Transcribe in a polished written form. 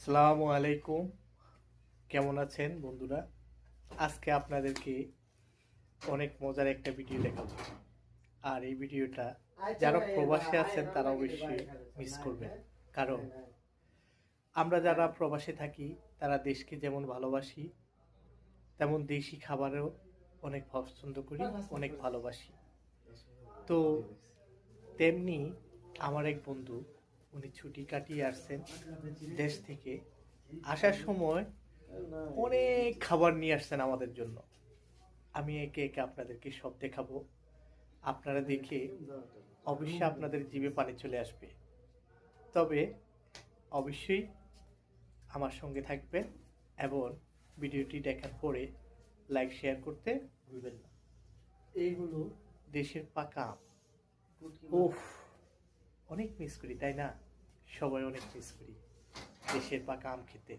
আসসালামু আলাইকুম। কেমন আছেন বন্ধুরা? আজকে আপনাদেরকে অনেক মজার একটা ভিডিও দেখাবো। আর এই ভিডিওটা যারা প্রবাসে আছেন তারা অবশ্যই মিস করবেন। কারণ আমরা যারা প্রবাসে থাকি তারা দেশকে যেমন ভালোবাসি তেমন দেশি খাবারও অনেক পছন্দ করি, অনেক ভালোবাসি। তো তেমনি আমার এক বন্ধু, উনি ছুটি কাটিয়ে আসছেন দেশ থেকে। আসার সময় অনেক খাবার নিয়ে আসছেন আমাদের জন্য। আমি একে একে আপনাদেরকে সব দেখাবো। আপনারা দেখে অবশ্যই আপনাদের জিভে পানি চলে আসবে। তবে অবশ্যই আমার সঙ্গে থাকবেন এবং ভিডিওটি দেখার পরে লাইক শেয়ার করতে ভুলবেন না। এইগুলো দেশের পাকা আম। উফ, অনেক মিস করি, তাই না? সবাই অনেক মিস করি দেশের পাকা আম খেতে।